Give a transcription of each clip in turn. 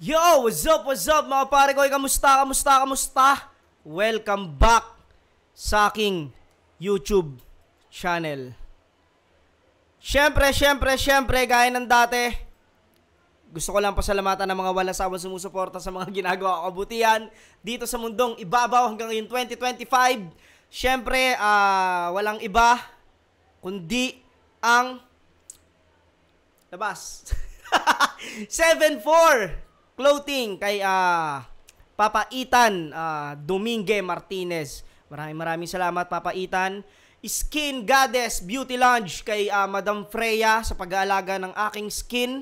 Yo! What's up mga pare ko? Kamusta? Welcome back sa aking YouTube channel. Siyempre, gaya ng dati, gusto ko lang pasalamatan ng mga walang sawang sumusuporta sa mga ginagawa ko kabutihan dito sa mundong ibabaw hanggang ngayon 2025. Siyempre, walang iba kundi ang labas 7-4 clothing kay Papa Ethan Domingue Martinez. Maraming salamat Papa Ethan. Skin Goddess Beauty Lounge kay Madam Freya sa pag-aalaga ng aking skin.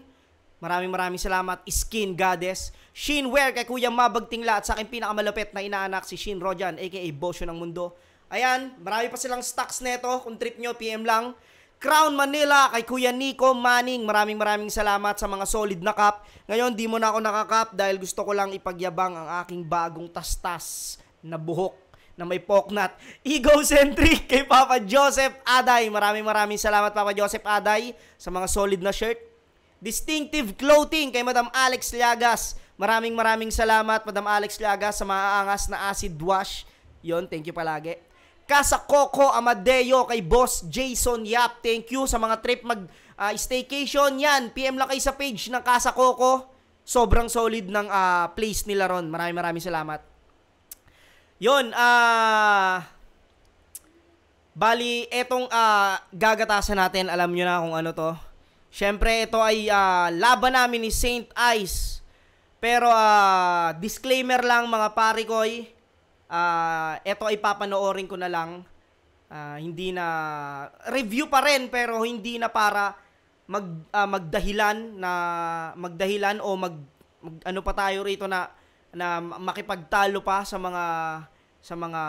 Maraming salamat Skin Goddess. Shinwear kay Kuya Mabagtingla at sa aking pinakamalapit na inaanak si Shin Rojan aka Bosyo ng Mundo. Ayan, marami pa silang stocks neto. Kung trip nyo, PM lang. Crown Manila kay Kuya Nico Manning. Maraming salamat sa mga solid na cup. Ngayon, di mo na ako nakakap dahil gusto ko lang ipagyabang ang aking bagong tastas na buhok na may poknat. Egocentric kay Papa Joseph Aday. Maraming salamat Papa Joseph Aday sa mga solid na shirt. Distinctive Clothing kay Madam Alex Liagas. Maraming salamat Madam Alex Liagas sa maaangas na acid wash. Yon, thank you palagi. Casa Coco Amadeo kay Boss Jason Yap. Thank you sa mga trip staycation yan. PM lang kayo sa page ng Casa Coco. Sobrang solid ng place nila ron. Maraming salamat. Yun, bali, etong gagatasan natin, alam nyo na kung ano to. Siyempre, ito ay laban namin ni Saint Ice. Pero, disclaimer lang mga parikoy. Ito ay papanoorin ko na lang. Hindi na review pa rin pero hindi na para magdahilan o ano pa tayo rito na makipagtalo pa sa mga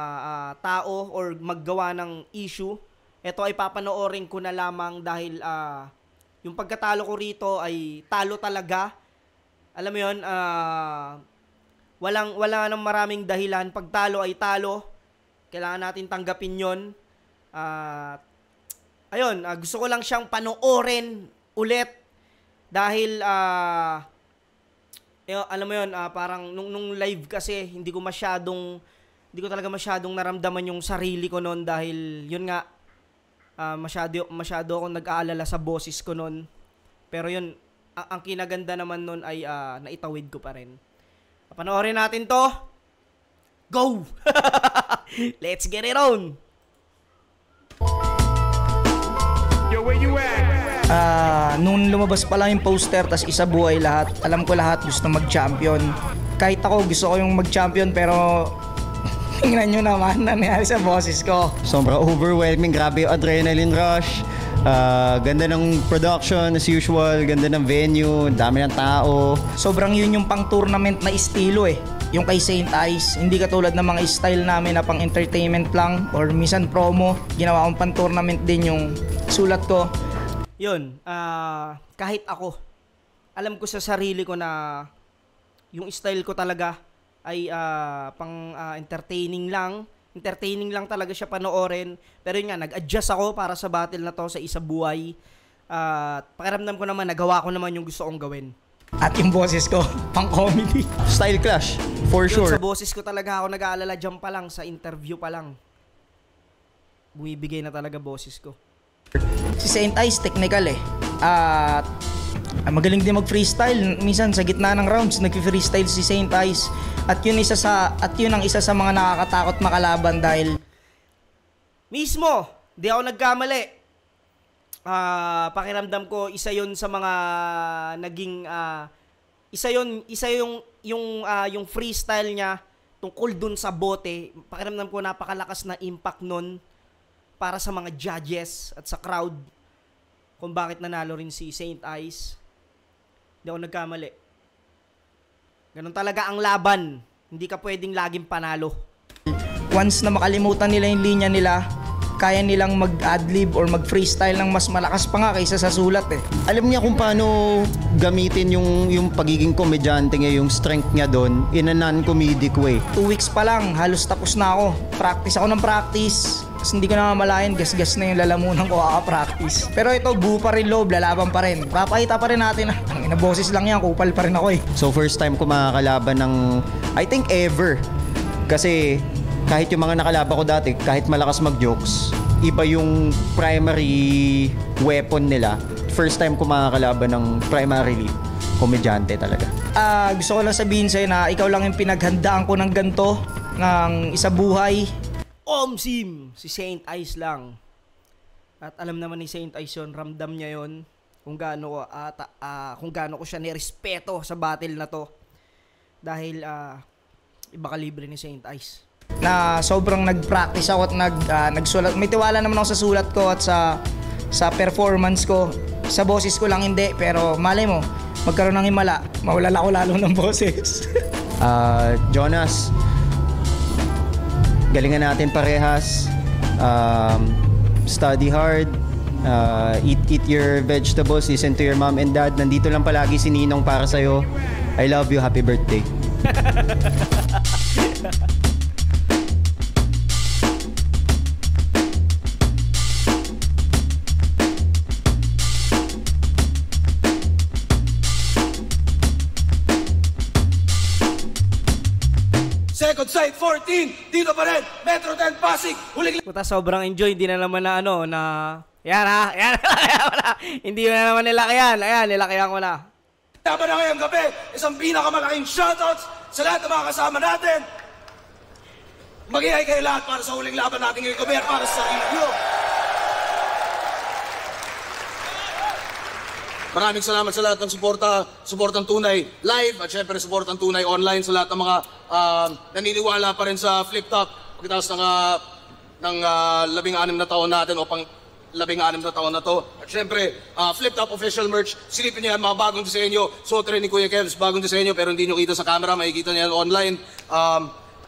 tao or maggawa ng issue. Ito ay papanoorin ko na lamang dahil yung pagkatalo ko rito ay talo talaga. Alam mo 'yon, wala nang maraming dahilan. Pag talo ay talo. Kailangan natin tanggapin yon. Ayun, gusto ko lang siyang panoorin ulit. Dahil, alam mo yun, parang nung live kasi, hindi ko talaga masyadong naramdaman yung sarili ko noon. Dahil, yun nga, masyado akong nag-aalala sa boses ko noon. Pero yun, ang kinaganda naman noon ay naitawid ko pa rin. Panoorin natin to. Go! Let's get it on! Yo, where you at? Nung lumabas pa lang yung poster, tas isa buhay lahat. Alam ko lahat gusto mag-champion. Kahit ako gusto ko yung mag-champion, pero tingnan nyo naman nangyari sa boses ko. Sobrang overwhelming, grabe yung adrenaline rush. Ganda ng production as usual, ganda ng venue, dami ng tao. Sobrang yun yung pang tournament na estilo eh. Yung kay Saint Ice, hindi katulad ng mga style namin na pang entertainment lang or minsan promo. Ginawa kong pang tournament din yung sulat ko. Yun, kahit ako, alam ko sa sarili ko na yung style ko talaga ay pang entertaining lang talaga siya panoorin. Pero yun nga, nag-adjust ako para sa battle na to sa isa buhay. Pakiramdam ko naman, nagawa ko naman yung gusto kong gawin. At yung boses ko, pang comedy. Style clash, for Yun, sure. sa boses ko talaga ako nag-aalala dyan pa lang, sa interview pa lang. Bumibigay na talaga boses ko. Si Saint Ice, technical eh. Magaling din mag-freestyle. Minsan sa gitna ng rounds, nag-freestyle si Saint Ice. At yun ang isa sa mga nakakatakot makalaban dahil Mismo, di ako nagkamali. Pakiramdam ko isa 'yon sa mga naging yung freestyle niya tungkol dun sa bote. Pakiramdam ko napakalakas na impact nun para sa mga judges at sa crowd kung bakit nanalo rin si Saint Ice. Di ako nagkamali. Ganun talaga ang laban. Hindi ka pwedeng laging panalo. once na makalimutan nila yung linya nila, kaya nilang mag-adlib or mag-freestyle ng mas malakas pa nga kaysa sa sulat eh. Alam niya kung paano gamitin yung pagiging komedyante niya, yung strength niya doon in a non-comedic way. 2 weeks pa lang, halos tapos na ako. Practice ako ng practice. Kasi hindi ko na mamalayan, gas-gas na yung lalamunan ko kaka-practice. Pero ito, buo pa rin loob, lalaban pa rin. Papakita pa rin natin ang inaboses lang yan, kupal pa rin ako eh. So first time ko makakalaban ng, I think ever. Kasi kahit yung mga nakalaban ko dati, kahit malakas mag-jokes, iba yung primary weapon nila. First time ko makakalaban ng primarily komedyante talaga. Gusto ko lang sabihin sa'yo na ikaw lang yung pinaghandaan ko ng ganito, ng isa buhay. Omsim, si Saint Ice lang. At alam naman ni Saint Ice yun, ramdam niya yun kung gaano ko siya nirespeto sa battle na to. Dahil iba kalibre ni Saint Ice. Na sobrang nag-practice ako at nagsulat. May tiwala naman ako sa sulat ko at sa performance ko. Sa boses ko lang hindi, pero malay mo, magkaroon ng himala, mawalala ko lalo ng boses. Jonas, galingan natin parehas. Study hard. Eat your vegetables. Listen to your mom and dad. Nandito lang palagi si Ninong para sa'yo. I love you. Happy birthday. Second Sight 14, dito pa rin, Metro 10 Pasig, huling Puta, sobrang enjoy, hindi na naman na yan ha, hindi na naman nilakayan, ayan, nilakayan ko na. laban na ngayong gabi, isang pinakamalaking shoutouts sa lahat ng mga kasama natin. Mag-ihay kayo lahat para sa huling laban natin ngayong gabi at para sa sarili nyo. Maraming salamat sa lahat ng suportang tunay live at syempre suportang tunay online sa lahat ng mga naniniwala pa rin sa Flip Top pagkatapos ng 16 na taon natin o pang 16 na taon na to. At syempre, Flip Top official merch, silipin niyo yan, mga bagong disenyo. Suot rin ni Kuya Kevs, bagong disenyo pero hindi nyo kita sa camera, makikita niyo yan online.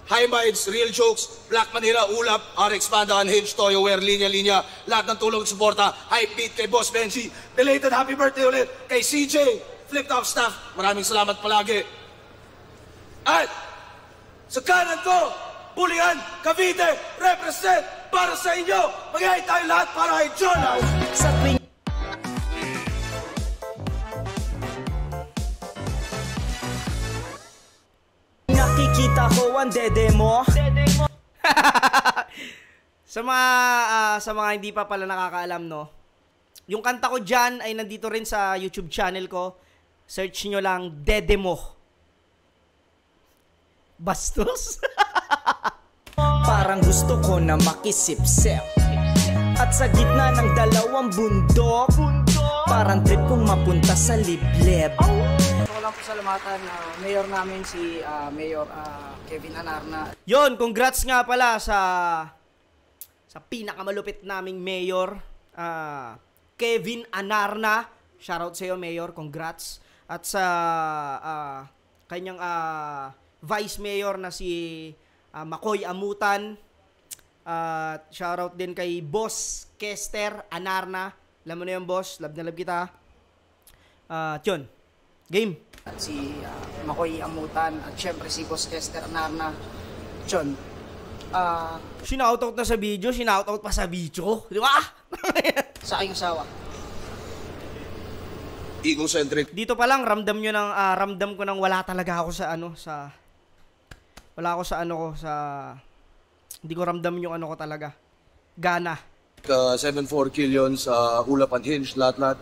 High Minds, Real Jokes, Black Manila, Ulap, RX Panda, Unhinged, Toyo Wear, Linya, lahat ng tulong at suporta, Hype Beat kay Boss Benji, belated happy birthday ulit kay CJ, Flip Top staff, maraming salamat palagi. At sa kanan ko, Bulian, Cavite, represent para sa inyo, mag-ihay tayo lahat para kay Jonas. Sa tuwing nakikita ko ang dede mo. Sa mga hindi pa pala nakakaalam, no, yung kanta ko dyan ay nandito rin sa YouTube channel ko. Search nyo lang Dede Mo. Bastos. Parang gusto ko na makisip-sip. At sa gitna ng dalawang bundok, parang trip kong mapunta sa liblib. Gusto ko lang po salamatan mayor namin si Mayor Kevin Anarna. Yon, congrats nga pala sa pinakamalupit naming mayor, Kevin Anarna. Shoutout sa iyo, Mayor, congrats. At sa kanyang vice mayor na si Makoy Amutan. Shoutout din kay Boss Kester Anarna. Alam mo na yun, boss. Love na love kita. Yun. Game. At si Makoy Amutan at syempre si Boss Kester Anarna. John. Sinoutout na sa video, sinoutout pa sa video. Di ba? Sa aking asawa. Egocentric. Dito pa lang ramdam ko nang wala talaga ako hindi ko ramdam yung ko talaga. Gana. 7-4 kill yun sa Ulap Unhinged, lahat-lahat.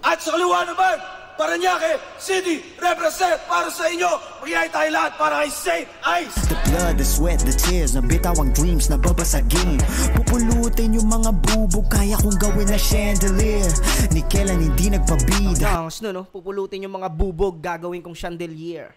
At sa kaliwa naman, Parañaque City, represent para sa inyo. Mag-ihay tayo lahat para kay Saint Ice. The blood, the sweat, the tears, nabitaw ang dreams na babasagin. Pupulutin yung mga bubog, kaya kong gawin na chandelier. Ni kailan hindi nagpabida. No? Pupulutin yung mga bubog, gagawin kong chandelier.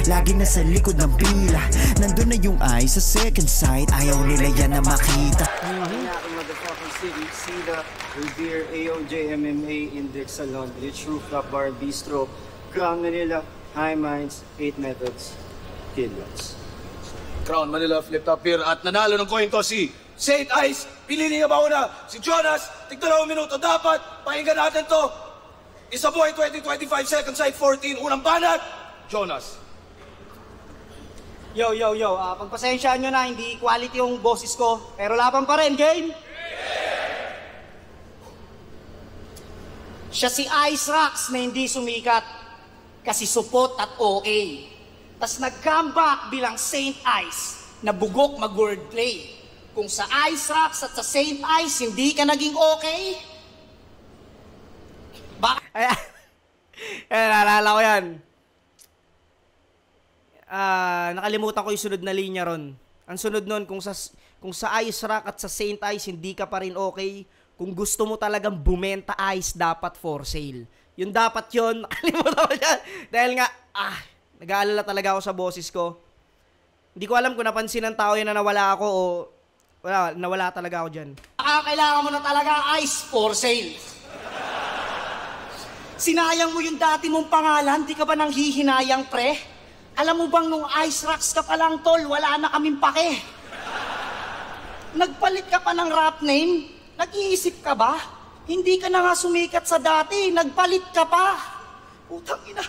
Laging nasa likod ng pila, nandun na yung eyes sa second sight. Ayaw nila yan na makita. Parañaque, motherfucking city, Sila, Revere, AOJ, MMA, Index Salon, Rich Rooftop Bar, Bistro, Crown Manila, High Minds, 8 Methods, Kidlots. Crown Manila Flip Top Beer. At nanalo ng coin toss si St. Ice. Pinili nga ba una si Jonas? Tig-2 minuto dapat. Pakinggan natin to. Isa Boy 2025 second side 14. Unang banat, Jonas. Yo, pagpasensyaan nyo na, hindi quality yung boses ko. Pero laban pa rin, game? Siya si Ice Rocks na hindi sumikat kasi supot at OA. Tas nag-comeback bilang Saint Ice na bugok mag-wordplay. Kung sa Ice Rocks at sa Saint Ice hindi ka naging okay, Naalala ko yan. Nakalimutan ko yung sunod na linya ron. Ang sunod nun, kung sa Ice Rock at sa Saint Ice hindi ka pa rin okay, kung gusto mo talagang bumenta ice, dapat for sale. Yung dapat yun, nakalimutan ko yan. Dahil nga, nag-aalala talaga ako sa boses ko. Hindi ko alam kung napansin ng tao yan na nawala ako o nawala talaga ako dyan. Kailangan mo na talaga ice for sale. Sinayang mo yung dati mong pangalan, di ka ba nang hihinayang, pre? Alam mo bang nung Ice Rocks ka pa lang, tol, wala na kaming pake. Nagpalit ka pa ng rap name? Nag-iisip ka ba? Hindi ka na nga sumikat sa dati, nagpalit ka pa. Putang ina.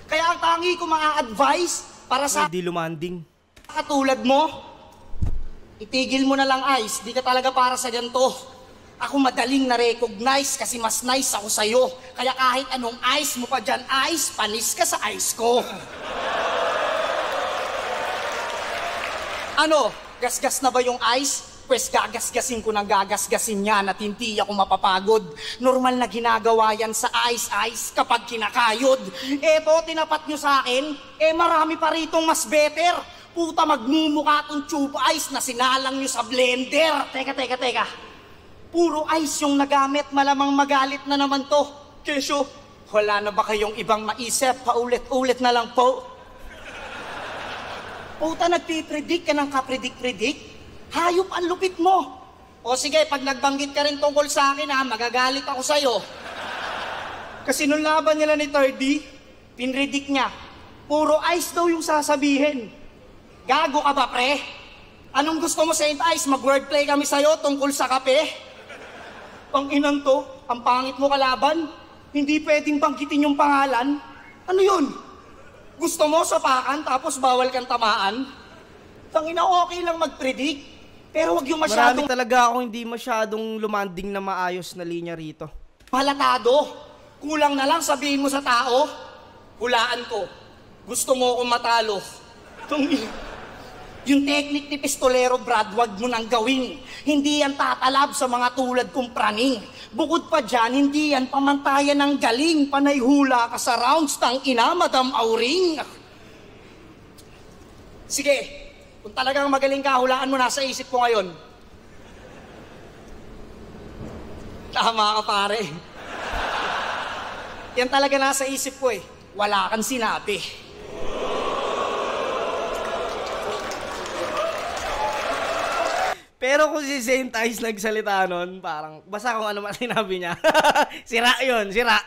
Kaya ang tangi ko ma-advise para sa Hindi lumanding. katulad mo, itigil mo na lang ice, di ka talaga para sa ganito. Ako madaling na-recognize kasi mas nice ako sa'yo. Kaya kahit anong ice mo pa dyan, ice, panis ka sa ice ko. Ano, gasgas na ba yung ice? Pwes gagasgasin ko ng gagasgasin yan at hindi ako mapapagod. Normal na ginagawa yan sa ice kapag kinakayod. Eto, tinapat nyo sa akin, marami pa ritong mas better. Puta, magmumukha tong tube ice na sinalang nyo sa blender. Teka. Puro ice yung nagamit, malamang magalit na naman to. Kesyo, wala na ba kayong ibang maisip? Paulit-ulit na lang po. Puta, nagpipredict ka ng kapredict-predict? Hayop ang lupit mo. O sige, pag nagbanggit ka rin tungkol sa akin magagalit ako sa'yo. Kasi nung laban nila ni 30, pinredict niya, puro ice daw yung sasabihin. Gago ka ba, pre? Anong gusto mo, Saint Ice? Mag-wordplay kami sa'yo tungkol sa kape? Pang inang to, ang pangit mo kalaban, hindi pwedeng banggitin yung pangalan. Ano yun? Gusto mo sapakan tapos bawal kang tamaan? Tangina, okay lang mag-predict, pero wag yung masyadong... Marami talaga ako hindi masyadong lumanding na maayos na linya rito. Malatado. Kulang na lang sabihin mo sa tao, hulaan ko. Gusto mo akong matalo. Yung technique ni Pistolero, Brad, wag mo nang gawin. Hindi yan tatalab sa mga tulad kong praning. Bukod pa dyan, hindi yan pamantayan ng galing. Panay hula ka sa rounds, tang ina, Madam Auring. Sige, kung talagang magaling ka, hulaan mo nasa isip ko ngayon. Tama ka, pare. Yan talaga nasa isip ko eh. Wala kang sinabi. Pero kung si Saint Ice nagsalita nun, parang, basta kung ano man sinabi niya. Sira yun, sira.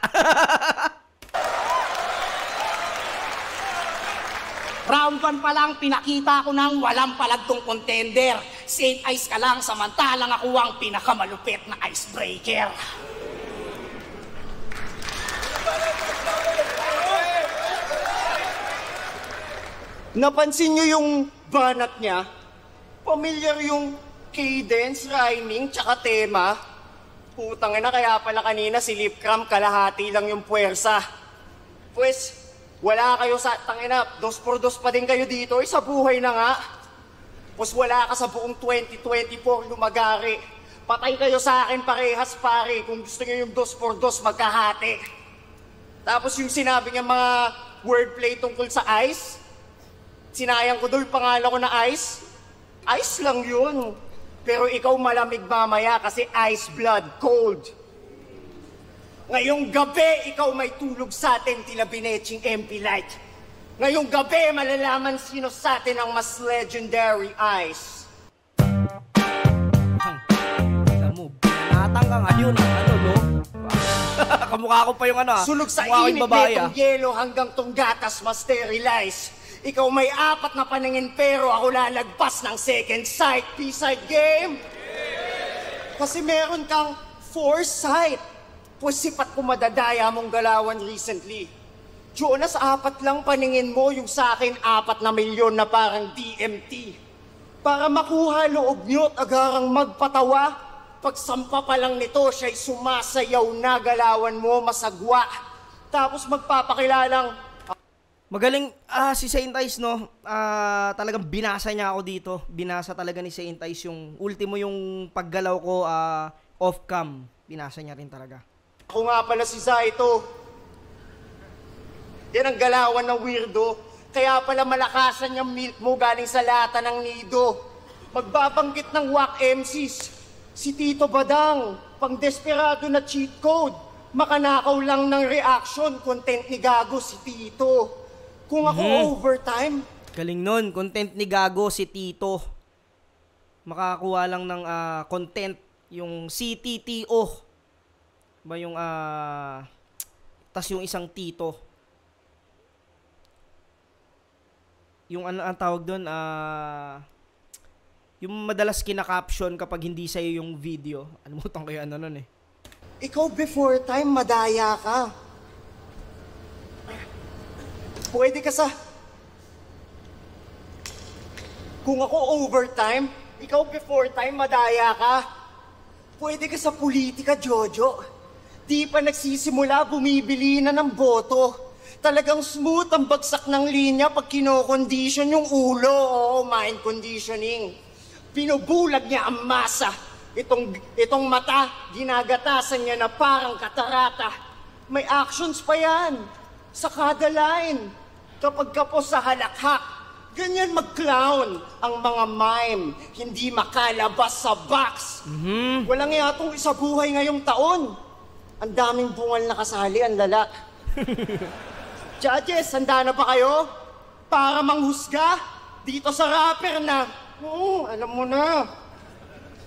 Round 1 pa lang, pinakita ko ng walang palagtong contender. Saint Ice ka lang, samantalang ako ang pinakamalupit na icebreaker. Napansin nyo yung banat niya? Familiar yung cadence, rhyming, tsaka tema. Putang ina, kaya pala kanina si lip cramp, kalahati lang yung puwersa. Pues, wala kayo sa, tangina, 2x2 pa din kayo dito, sa buhay na nga. Pues wala ka sa buong 2024 lumagari. Patay kayo sa akin parehas, pare, kung gusto nyo yung 2x2 magkahati. Tapos yung sinabi niya mga wordplay tungkol sa ice, sinayang ko doon pangalan ko na ice. Ice lang yun. Pero ikaw malamig mamaya kasi ice blood, cold. Ngayong gabi, ikaw may tulog sa atin tila binetching MP Light. Ngayong gabi, malalaman sino sa atin ang mas legendary ice. Alam mo, binatang ka ngayon, no? Kamukha ko pa yung Sunog sa init nitong yelo hanggang tong gatas ma-sterilize. Ikaw may 4 na paningin pero ako lalagpas ng second sight. B-side game? Kasi meron kang foresight. Pues sipat ko madadaya mong galawan recently. Jonas, 4 lang paningin mo, yung sa akin 4 na milyon na parang DMT. Para makuha loob nyo at agarang magpatawa, pagsampa pa lang nito, siya'y sumasayaw na galawan mo, masagwa. Tapos magpapakilalang, Magaling si Saint Ice, no? Talagang binasa niya ako dito. Binasa talaga ni Saint Ice yung ultimo yung paggalaw ko off cam. Binasa niya rin talaga. ako nga pala si Zaito. Yan ang galawan ng weirdo. Kaya pala malakasan yung milk mo galing sa lata ng nido. Magbabanggit ng WAC MCs. Si Tito Badang, pang desperado na cheat code. Makanakaw lang ng reaction, content ni Gago si Tito. Kung ako overtime. Galing nun. Content ni Gago si Tito. Makakuha lang ng content. Yung CTTO. Ba yung tas yung isang Tito. Yung ano ang tawag doon, yung madalas kina-caption kapag hindi sa'yo yung video. Alimutan ko yung ano nun eh. Ikaw before time, madaya ka. Pwede ka sa... Kung ako overtime, ikaw before time, madaya ka. Pwede ka sa politika, Jojo. Di pa nagsisimula, bumibili na ng boto. Talagang smooth ang bagsak ng linya pag kino-condition yung ulo. Oo, mind conditioning. Pinubulag niya ang masa. Itong mata, ginagatasan niya na parang katarata. May actions pa yan. Sa kada line. Kapag kapos sa halakhak, ganyan mag-clown ang mga mime. Hindi makalabas sa box. Walang yatong isa buhay ngayong taon. Ang daming bungal na kasali, ang lala. Judges, handa na ba kayo? Para manghusga dito sa rapper na, alam mo na,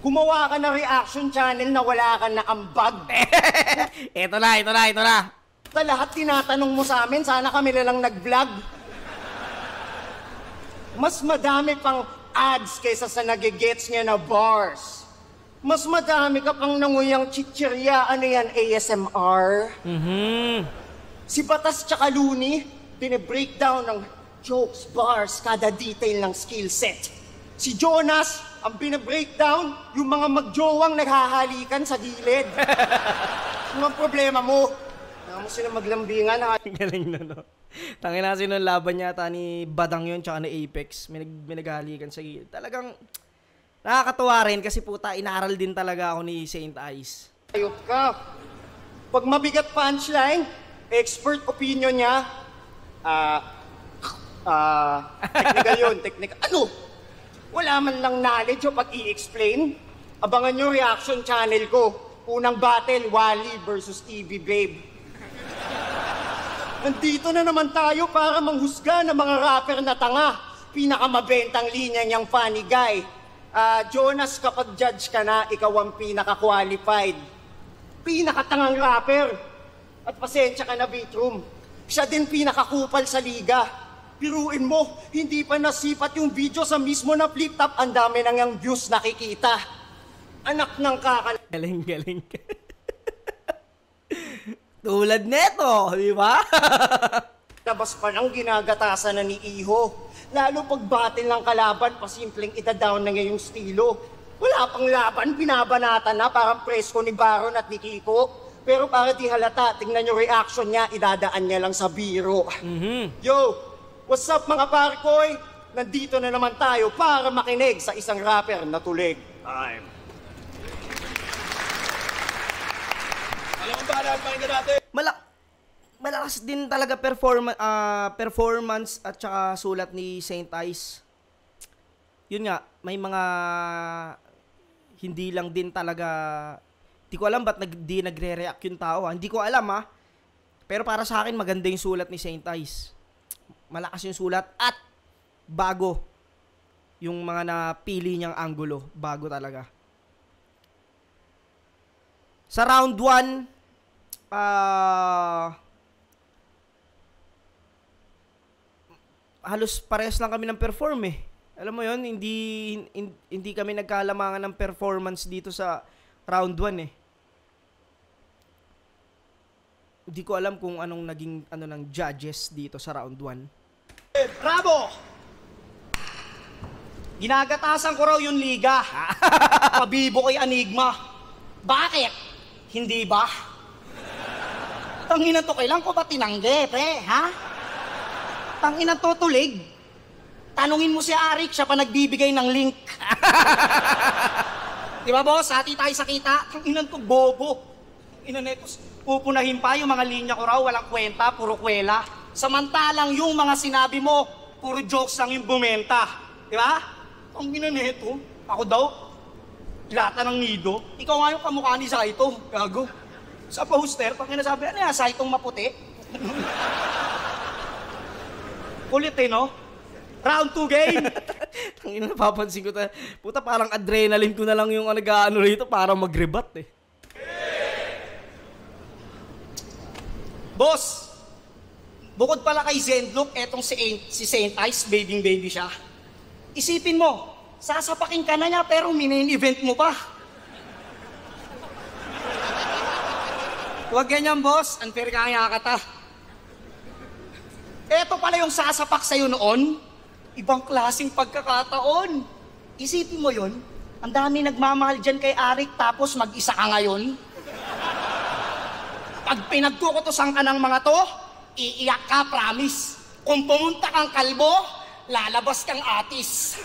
gumawa ka na reaction channel na wala ka na ambag. Ito na. Sa lahat tinatanong mo sa amin, sana kami na lang nag-vlog. Mas madami pang ads kaysa sa nagigets niya na bars. Mas madami ka pang nanguyang chichirya, ano yan, ASMR? Si Batas tsaka Looney, binibreakdown ng jokes, bars, kada detail ng skill set. Si Jonas, ang binibreakdown, yung mga magjowang naghahalikan sa gilid. Ano ang problema mo? Mo sila maglambingan. Galing na, no? Tangin na kasi nung laban niya ni Badang yun tsaka ni Apex. May naghahalikan sa gilid. Talagang nakakatuwa rin kasi puta, inaral din talaga ako ni Saint Ice. Ayot ka. Pag mabigat punchline, expert opinion niya, technical yun, technical. Ano? Wala man lang knowledge o pag i-explain. Abangan nyo reaction channel ko. Unang battle, Wally versus TV Babe. Nandito na naman tayo para manghusga ng mga rapper na tanga. Pinakamabentang linya niyang funny guy. Jonas, kapag judge ka na, ikaw ang pinaka-qualified. Pinakatangang rapper. At pasensya ka na, Beatroom. Siya din pinakakupal sa liga. Piruin mo, hindi pa nasipat yung video sa mismo na flip top. Ang dami nang yung views nakikita. Anak ng kakal... Galing. Tulad neto, di ba? Labas pa lang ginagatasan na ni Iho. Lalo pag battle ng kalaban, pasimpleng itadown na niya yung stilo. Wala pang laban, binabanatan na parang presko ni Baron at ni Kiko. Pero para di halata, tingnan yung reaction niya, idadaan niya lang sa biro. Yo, what's up mga parkoy? Nandito na naman tayo para makinig sa isang rapper na tulig. Malakas din talaga performance at saka sulat ni Saint Ice. Yun nga, may mga hindi lang din talaga, di ko alam ba't di nagre-react yung tao. Hindi ko alam pero para sa akin maganda yung sulat ni Saint Ice. Malakas yung sulat at bago yung mga napili niyang anggulo. Bago talaga. Sa round 1, halos parehas lang kami ng perform eh. Alam mo yon, hindi kami nagkalamangan ng performance dito sa round 1 eh. Hindi ko alam kung anong naging ng judges dito sa round 1. Bravo! Ginagatasan ko raw yung liga. Pabibo kay Enigma. Bakit? Hindi ba? Tanginan to, kailan ko ba tinanggi, pre? Ha? Tanginan to, tulig. Tanungin mo si Arik, siya pa nagbibigay ng link. Di ba, boss? Hati tayo sa kita. Tanginan to, bobo. Inanetos, pupunahin pa yung mga linya ko raw, walang kwenta, puro kwela. Samantalang yung mga sinabi mo, puro jokes lang yung bumenta. Di ba? Ang inaneto, ako daw, lata ng nido. Ikaw nga yung kamukha ni Saito, gago. Sa poster, pag nasabi, ano yan, Saitong maputi? Kulit eh, no? Round 2 game. Tangina, napapansin ko puta, parang adrenaline ko na lang yung nag-ano rito para mag-rebat eh. Boss, bukod pala kay Zenlook, etong si Saint Ice, baby siya. Isipin mo, sasapakin ka na niya pero main event mo pa. Huwag ganyan, boss. Unfair ka kaya kata. Eto pala yung sasapak sa'yo noon. Ibang klaseng pagkakataon. Isipin mo yun, ang dami nagmamahal dyan kay Arik tapos mag-isa ka ngayon. Pag pinagkukutusan ka ng mga to, iiyak ka, promise. Kung pumunta kang kalbo, lalabas kang atis.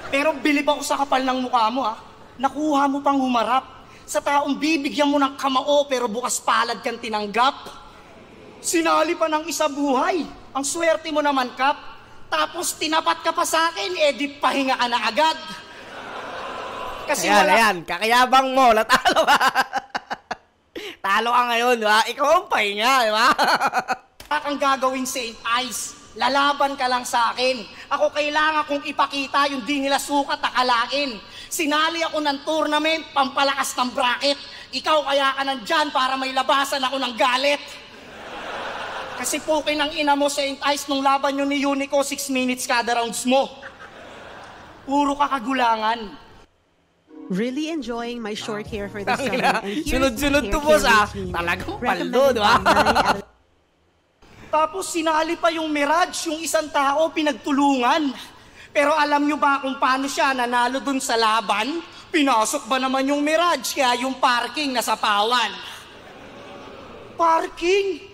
Pero bilib ako sa kapal ng mukha mo, ha. Nakuha mo pang humarap. Sa taong bibigyan mo ng kamao pero bukas palad kang tinanggap. Sinali pa ng isa buhay. Ang swerte mo naman, Kap. Tapos tinapat ka pa sa akin, di pahinga ka na agad. Kasi Ayan, kakayabang mo, natalo ka. Talo ka ngayon, di ba? Ikaw ang pahinga, di ba? Kang gagawin Saint Ice, lalaban ka lang sa akin. Ako kailangan kong ipakita yung di nila sukat akalain. Sinali ako ng tournament, pampalakas ng bracket. Ikaw kaya ka nandyan para may labasan ako ng galit. Kasi pukin ng ina mo, Saint Ice, nung laban nyo ni Unico, 6 minutes kada rounds mo. Puro kakagulangan. Really enjoying my short hair for this summer. And here's Sunod-sunod my to, hair boss, care ah. routine. Talagang paldo, Recommended di ba? by 9 out of Tapos sinali pa yung Mirage, yung isang tao pinagtulungan. Pero alam nyo ba kung paano siya nanalo dun sa laban? Pinasok ba naman yung Mirage, kaya yung parking nasa pawan. Parking?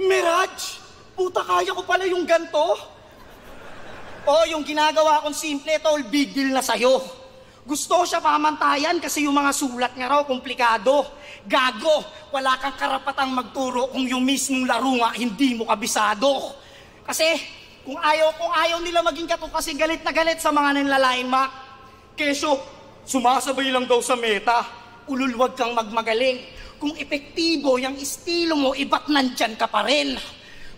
Mirage? Puta, kaya ko pala yung ganto? O, yung ginagawa kong simple, tol, big deal na sa'yo. Gusto siya pamantayan kasi yung mga sulat nga raw komplikado. Gago, wala kang karapatang magturo kung yung mismong laro nga hindi mo kabisado. Kasi kung ayaw nila maging kasi galit na galit sa mga nanlalain, Mac. Keso, sumasabay lang daw sa meta. Ulul, wag kang magmagaling. Kung epektibo yung estilo mo, iba't nandyan ka pa rin.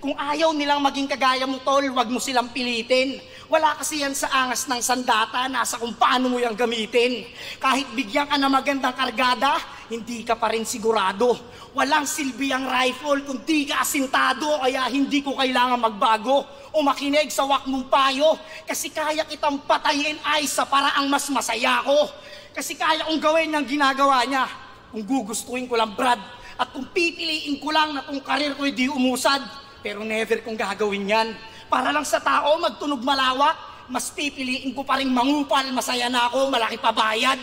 Kung ayaw nilang maging kagaya mo, tol, wag mo silang pilitin. Wala kasi yan sa angas ng sandata, nasa kung paano mo yung gamitin. Kahit bigyan ka na magandang kargada, hindi ka pa rin sigurado. Walang silbi ang rifle kung di ka asintado, kaya hindi ko kailangan magbago o makinig sa wak mong payo. Kasi kaya kitang patayin ay sa paraang mas masaya ko. Kasi kaya kong gawin yung ginagawa niya. Kung gugustuhin ko lang, Brad, at kung pipiliin ko lang na tong karir ko di umusad, pero never kong gagawin yan. Para lang sa tao magtunog malawak, mas pipiliin ko pa rin mangupal, masaya na ako, malaki pa bayad.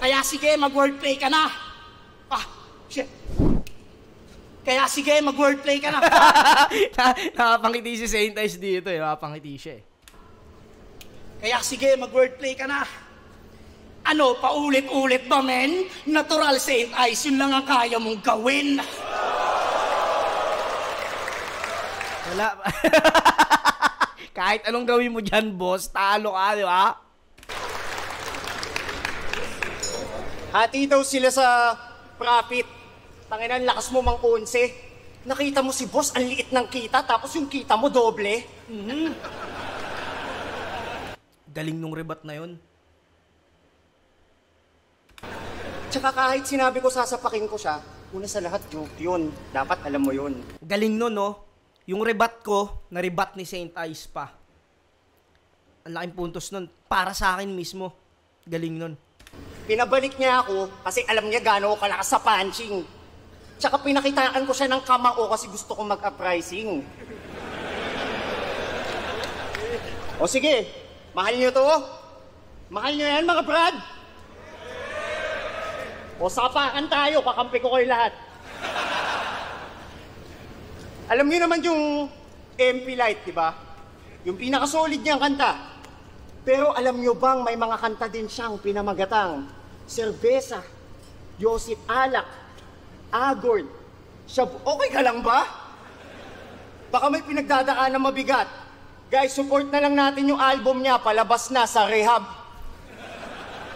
Kaya sige, mag-wordplay ka na. Shit. Kaya sige, mag-wordplay ka na. Nakapangiti si Saint Ice dito eh, nakapangiti siya eh. Kaya sige, mag-wordplay ka na. Ano, paulit-ulit ba, men? Natural Saint Ice, yun lang ang kaya mong gawin. Wala. Kahit anong gawin mo dyan, boss, talo ka, di ba? Hati daw sila sa profit. Tanginan, lakas mo mang 11. Nakita mo si boss, ang liit ng kita, tapos yung kita mo doble. Galing nung rebat na yun. Tsaka kahit sinabi ko sasapakin ko siya, una sa lahat joke yun. Dapat alam mo yun. Galing nun, no? yung rebat ko, na-rebat ni Saint Ice pa. Ang laking puntos nun. Para sa akin mismo. Galing nun. Pinabalik niya ako kasi alam niya gano'n ako kalakas sa punching. Tsaka pinakitaan ko siya ng kamao kasi gusto kong mag-uprising. O sige, mahal niyo to? Mahal niyo yan mga brad? O sapakan tayo, kakampi ko kayo lahat. Alam niyo naman yung MP Light, di ba? Yung pinakasolid niyang kanta. Pero alam niyo bang may mga kanta din siyang pinamagatang? Serbesa, Yosip Alak, Agord, okay ka lang ba? Baka may pinagdadaan na mabigat. Guys, support na lang natin yung album niya, palabas na sa rehab.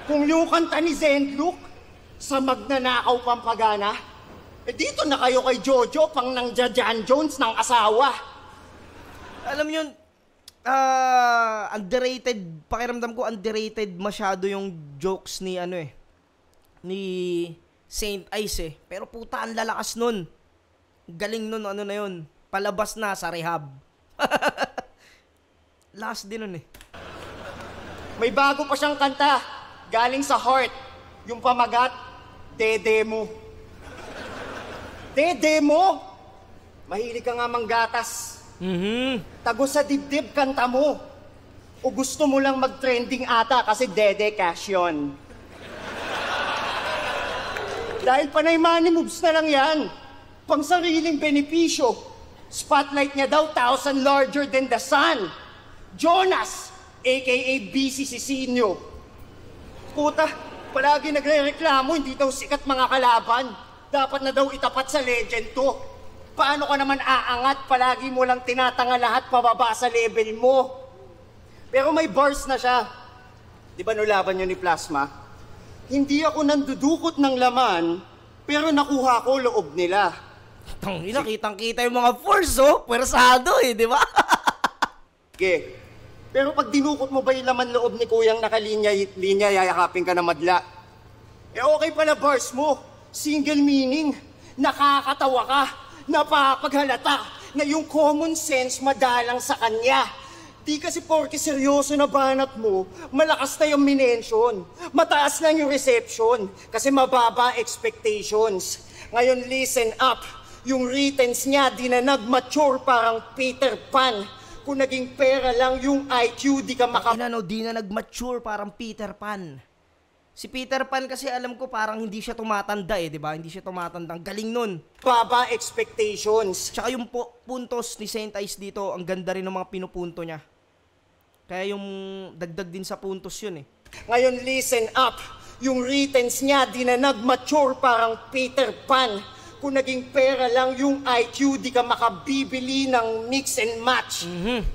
Kung yung kanta ni Zendluk, sa magnanakaw pampagana, dito na kayo kay Jojo, pang nang Jan Jones ng asawa. Alam mo yun, underrated, pakiramdam ko underrated masyado yung jokes ni ni Saint Ice Pero puta, ang lalakas nun. Galing nun, na yun. Palabas na sa rehab. Last din nun May bago pa siyang kanta, galing sa heart. Yung pamagat, Dede mo. Dede mo? Mahilig ka nga manggatas. Tago sa dibdib kanta mo. O gusto mo lang mag-trending ata kasi Dede cash yun. Dahil panay money moves na lang yan. Pang sariling benepisyo. Spotlight niya daw 1,000 larger than the sun. Jonas, aka BC Cicinio. Puta, palagi nagre-reklamo, hindi daw sikat mga kalaban. Dapat na daw itapat sa legend to. Paano ka naman aangat? Palagi mo lang tinatanga lahat pababa sa level mo. Pero may bars na siya. Di ba nulaban yun ni Plasma? Hindi ako nandudukot ng laman, pero nakuha ko loob nila. Tangina, kitang-kita yung mga force, Pwersado di ba? Okay. Pero pag dinukot mo ba yung laman loob ni Kuyang nakalinya, yayakapin ka na madla. Okay pala bars mo. Single meaning. Nakakatawa ka. Napapaghalata na yung common sense madalang sa kanya. Di kasi porke seryoso na banat mo, malakas na yung minention. Mataas lang yung reception kasi mababa expectations. Ngayon listen up. Yung writtens niya di na nag-mature parang Peter Pan. Kung naging pera lang yung IQ, di ka di na nag-mature parang Peter Pan. Si Peter Pan kasi alam ko parang hindi siya tumatanda di ba? Hindi siya tumatanda. Galing nun. Baba expectations. Tsaka yung puntos ni Saint Ice dito, ang ganda rin ng mga pinupunto niya. Kaya yung dagdag din sa puntos yun Ngayon listen up. Yung writtens niya di na nag-mature parang Peter Pan. Kung naging pera lang yung IQ, di ka makabibili ng mix and match.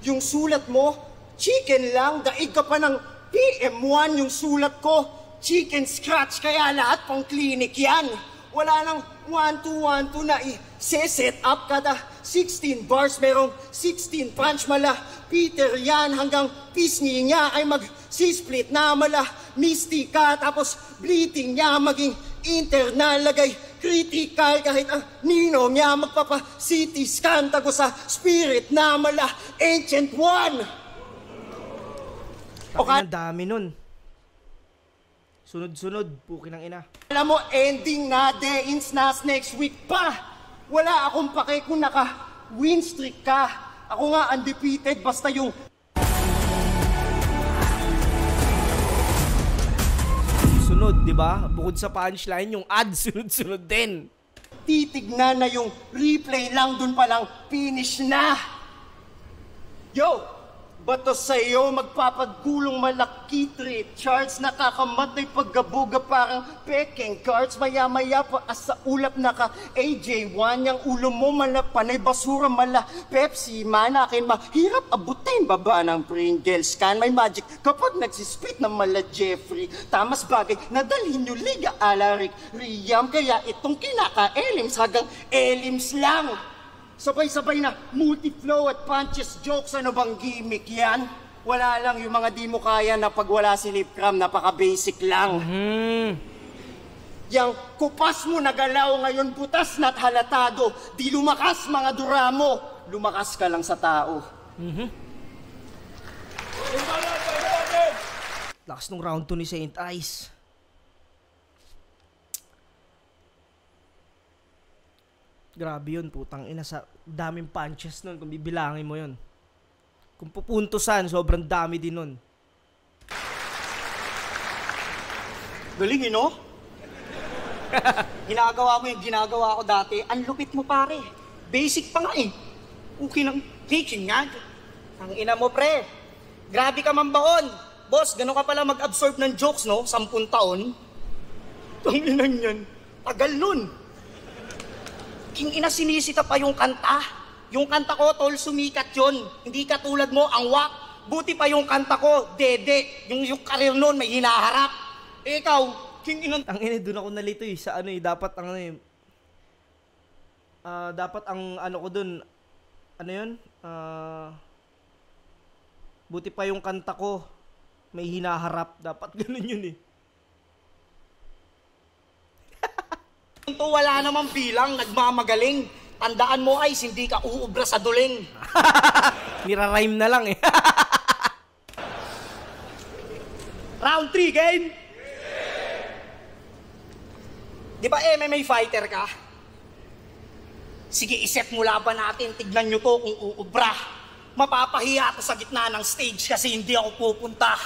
Yung sulat mo, chicken lang, daig ka pa ng PM1 yung sulat ko. Chicken scratch, kaya lahat pang clinic yan. Wala nang 1-2-1-2 na i-set up kada 16 bars, merong 16 punch mala. Peter yan, hanggang pisngi niya ay mag-split na mala. Misty ka, tapos bleeding niya maging internal, lagay critical kahit ang nino niya magpapa-CT scan tago sa spirit na mala ancient one. Ang dami nun. Sunod-sunod, puki ng ina. Alam mo, ending na, day-ins na, next week pa. Wala akong pake kung naka-win streak ka. Ako nga undefeated, basta yung sunod, di ba? Bukod sa punchline, yung ad sunod-sunod din. Titignan na yung replay lang, dun palang finish na. Yo! Bato sa'yo, magpapagulong malaki trip charts, nakakamatay paggabuga parang peking cards, maya-maya pa sa ulap naka AJ1, yung ulo mo malapanay basura mala Pepsi man, akin mahirap abutin baba ng Pringles can, may magic kapag nagsispit ng mala Jeffrey, tamas bagay nadalhin nyo liga alarik Riam, kaya itong kinaka-elims hanggang elims lang. Sabay-sabay na multi-flow at punches jokes, ano bang gimmick yan? Wala lang yung mga di mo kaya na pag wala si Lipcram, napaka-basic lang. Yang kupas mo nagalaw ngayon butas na't halatado, di lumakas mga duramo. lumakas ka lang sa tao. Lakas nung round 2 ni Saint Ice. Grabe yun, putang ina, sa daming punches nun kung bibilangin mo yun. Kung pupuntusan, sobrang dami din nun. Galing, no? Ginagawa mo yung ginagawa ko dati. Ang lupit mo, pare. Basic pa nga eh. Okay ng teaching nga. Ang ina mo, pre. Grabe ka mambaon. Boss, gano'n ka pala mag-absorb ng jokes, no? 10 taon. Ang ina niyan. Tagal nun. King ina, sinisita pa yung kanta. Yung kanta ko, tol, sumikat yun. Hindi katulad mo, ang wak. Buti pa yung kanta ko, dede. Yung karir nun, may hinaharap. Ikaw, king ina. Ang ina, doon ako nalito eh. Sa ano eh, dapat ang ano eh. Dapat ang ano ko doon, ano yun? Buti pa yung kanta ko, may hinaharap. Dapat ganun yun eh. Ito wala namang bilang, nagmamagaling. Tandaan mo, Ice, hindi ka uubra sa duling. Nira-rhyme na lang eh. Round 3, game! Di ba MMA fighter ka? Sige, iset mo laban natin. Tignan nyo to kung uubra. Mapapahiya to sa gitna ng stage kasi hindi ako pupunta.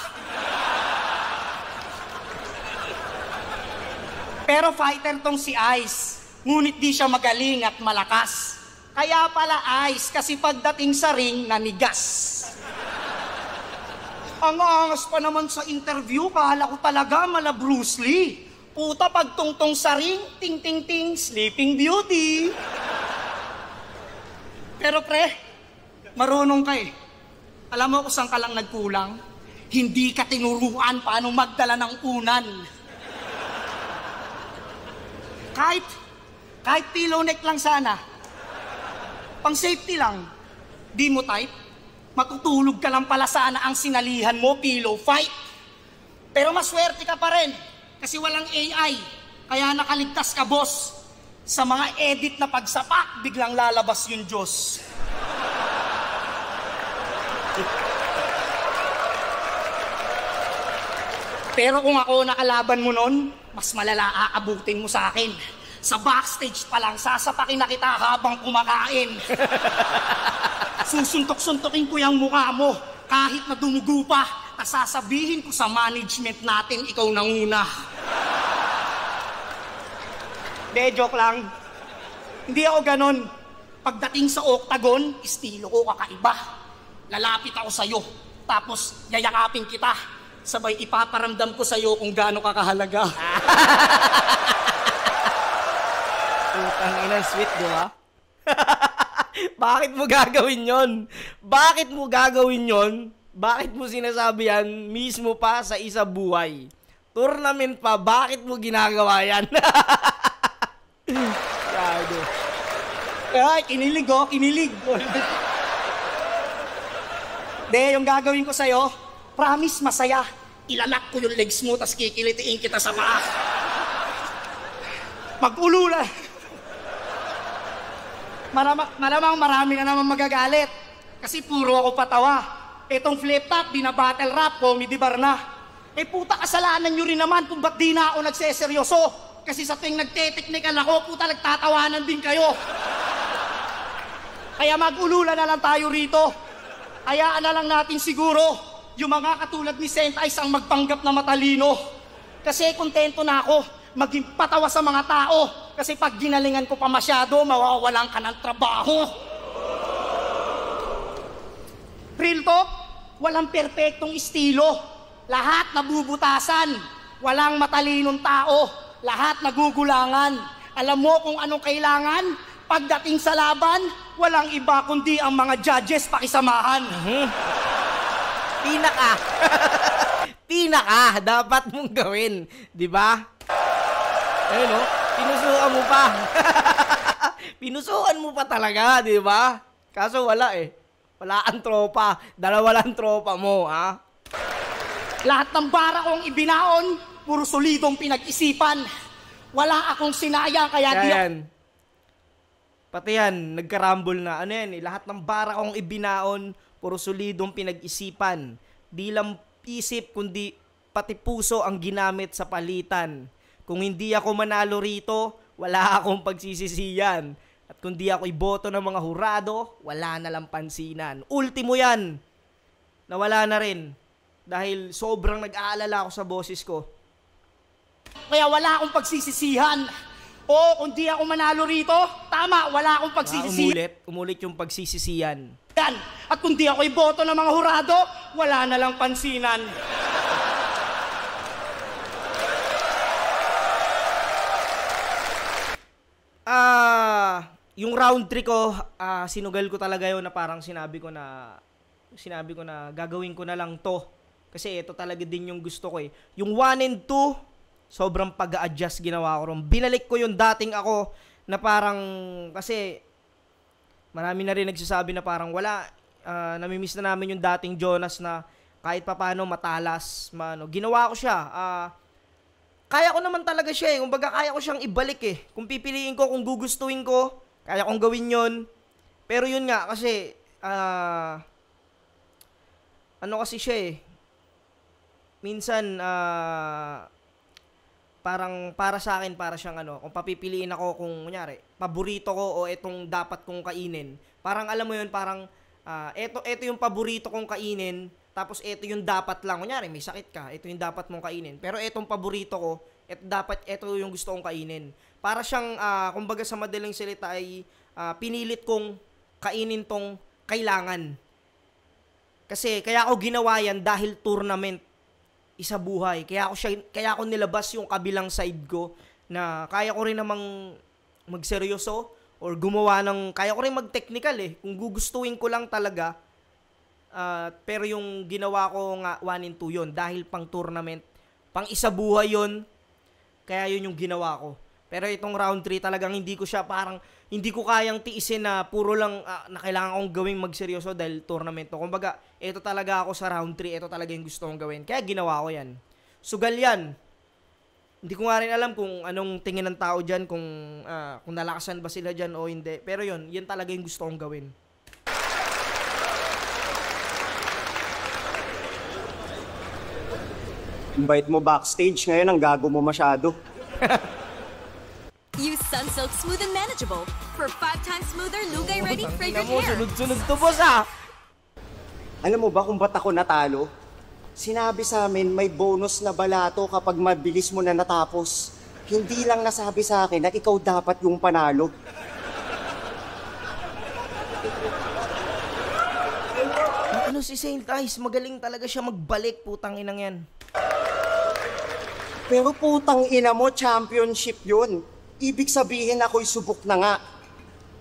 Pero fighter tong si Ice. Ngunit di siya magaling at malakas. Kaya pala Ice, kasi pagdating sa ring, nanigas. Ang angas pa naman sa interview, kala ko talaga mala Bruce Lee. Puta, pagtungtong sa ring, ting ting ting, Sleeping Beauty. Pero pre, marunong ka eh. Alam mo kung saan ka lang nagkulang? Hindi ka tinuruan paano magdala ng unan. Kahit pillow neck lang sana. Pang safety lang. Di mo type? Matutulog ka lang pala sana ang sinalihan mo, pillow fight. Pero maswerte ka pa rin. Kasi walang AI. Kaya nakaligtas ka, boss. Sa mga edit na pagsapak, biglang lalabas yung Diyos. Pero kung ako nakalaban mo nun, mas malala aabutin mo sa akin. Sa backstage pa lang, sasapakin na kita habang kumakain. Susuntok-suntokin ko yung mukha mo, kahit na dumugo pa. Sasabihin ko sa management natin, ikaw nanguna. De, joke lang. Hindi ako ganon. Pagdating sa octagon, estilo ko kakaiba. Lalapit ako sa'yo, tapos yayakapin kita. Sabay ipaparamdam ko sa'yo kung gaano ka kahalaga. Putang ina, sweet, di ba? Bakit mo gagawin yon? Bakit mo gagawin yon? Bakit mo sinasabi yan mismo pa sa isa buhay? Tournament pa, bakit mo ginagawa yan? Gago. Ay, kinilig oh, kinilig. De, yung gagawin ko sa'yo, promise masaya. Ilalak ko yung legs mo, tas kikilitiin kita sa paa. Mag-ulula. Malamang marami na naman magagalit. Kasi puro ako patawa. Etong flip top, binabattle rap, comedy bar na. Eh puta, kasalanan nyo rin naman kung ba't di na ako nagseseryoso. Kasi sa tuwing nagte-technical ako, puta, nagtatawanan din kayo. Kaya mag-ulula na lang tayo rito. Hayaan na lang natin siguro yung mga katulad ni Saint Ice ang magpanggap na matalino. Kasi kontento na ako maging patawa sa mga tao. Kasi pag ginalingan ko pa masyado, mawawalan ka ng trabaho. Real talk, walang perpektong estilo. Lahat nabubutasan. Walang matalinong tao. Lahat nagugulangan. Alam mo kung anong kailangan? Pagdating sa laban, walang iba kundi ang mga judges pakisamahan. Pinaka dapat mong gawin, di ba? Ayun no, pinusuan mo pa. Pinusuan mo pa talaga, di ba? Kaso wala eh. Wala ang tropa. Dalawa lang tropa mo, ha? Lahat ng bara kong ibinaon, puro solidong pinag-isipan. Wala akong sinayang kaya di ako... Pati yan, nagkarambol na. Ano yan lahat ng bara kong ibinaon, puro solidong pinag-isipan. Di lang isip, kundi pati puso ang ginamit sa palitan. Kung hindi ako manalo rito, wala akong pagsisisiyan. At kung di ako iboto ng mga hurado, wala na lang pansinan. Ultimo yan, nawala na rin. Dahil sobrang nag-aalala ako sa boses ko. Kaya wala akong pagsisisihan. O kung di ako manalo rito, tama, wala akong pagsisisihan. Umulit yung pagsisisiyan. At kung di ako iboto ng mga hurado, wala na lang pansinan. Yung round 3 ko, sinugal ko talaga yun na parang sinabi ko na gagawin ko na lang to. Kasi ito talaga din yung gusto ko eh. Yung 1 and 2, sobrang pag-a-adjust ginawa ko ron. Binalik ko yung dating ako na parang, kasi marami na rin nagsasabi na parang wala, namimiss na namin yung dating Jonas na kahit papano matalas, ginawa ko siya. Kaya ko naman talaga siya eh. Kumbaga kaya ko siyang ibalik eh. Kung pipiliin ko, kung gugustuhin ko, kaya kong gawin yon. Pero yun nga, kasi, kasi siya eh. Minsan, parang para sa akin, para siyang kung papipiliin ako kung, kunyari, paborito ko o etong dapat kong kainin. Parang alam mo yun, parang, eto yung paborito kong kainin, tapos eto yung dapat lang. Kunyari, may sakit ka, eto yung dapat mong kainin. Pero etong paborito ko, eto yung gusto kong kainin. Para siyang, kumbaga sa madaling salita ay pinilit kong kainin tong kailangan. Kasi kaya ako ginawa yan dahil tournament, isa buhay. Kaya ako nilabas yung kabilang side ko na kaya ko rin namang magseryoso or gumawa kaya ko rin mag-technical eh. Kung gugustuhin ko lang talaga, pero yung ginawa ko nga 1 and 2 yun dahil pang tournament, pang isa buhay yun. Kaya yun yung ginawa ko. Pero itong round 3 talagang hindi ko kayang tiisin na puro lang na kailangan kong gawing magseryoso dahil tournament to. Kumbaga, ito talaga ako sa round 3, ito talaga yung gusto kong gawin. Kaya ginawa ko yan. Sugal yan. Hindi ko nga rin alam kung anong tingin ng tao dyan, kung nalakasan ba sila dyan o hindi. Pero yun talaga yung gusto kong gawin. Invite mo backstage ngayon, ang gago mo masyado. Use Sunsilk Smooth and Manageable for 5 times smoother, lugay-ready fragrant hair. Sunod-sunod to, boss Alam mo ba kung ba't ako natalo? Sinabi sa amin may bonus na balato kapag mabilis mo na natapos. Hindi lang nasabi sa akin na ikaw dapat yung panalo. Si Saint Ice, magaling talaga siya magbalik, putang inang yan. Pero putang ina mo, championship yun. Ibig sabihin ako'y subok na nga.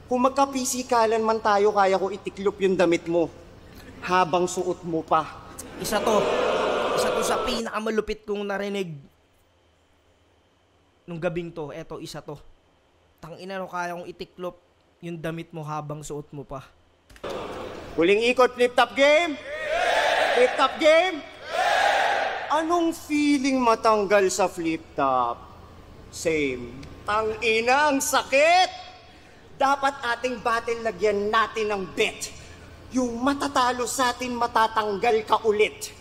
Kung magkapisikalan man tayo, kaya ko itiklop yung damit mo. Habang suot mo pa. Isa to sa pinakamalupit kong narinig nung gabing to. Eto, isa to. Tangina no, kaya kong itiklop yung damit mo habang suot mo pa. Huling ikot, flip-top game? Flip-top game? Anong feeling matanggal sa flip-top? Same. Tangina, ang sakit! Dapat ating battle lagyan natin ng bet. Yung matatalo sa atin, matatanggal ka ulit.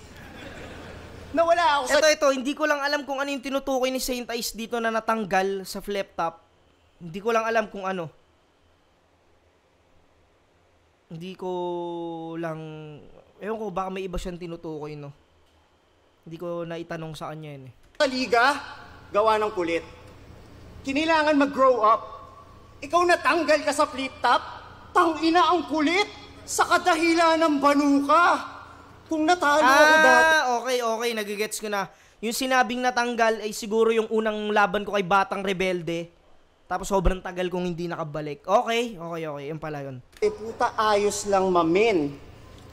Nawala ako sa... Ito, hindi ko lang alam kung ano yung tinutukoy ni Saint Ice dito na natanggal sa flip-top. Hindi ko lang alam kung ano. Hindi ko lang... Ewan ko, baka may iba siyang tinutukoy, no? Hindi ko naitanong sa kanya yun eh. Sa liga, gawa ng kulit. Kinailangan mag-grow up. Ikaw natanggal ka sa flip-top, tangina ang kulit sa kadahilan ng banuka. Kung natalo ako dati... Okay, nagigets ko na. Yung sinabing natanggal ay siguro yung unang laban ko kay Batang Rebelde. Tapos sobrang tagal kong hindi nakabalik. Okay. Yan pala yun. Puta, ayos lang, mamen.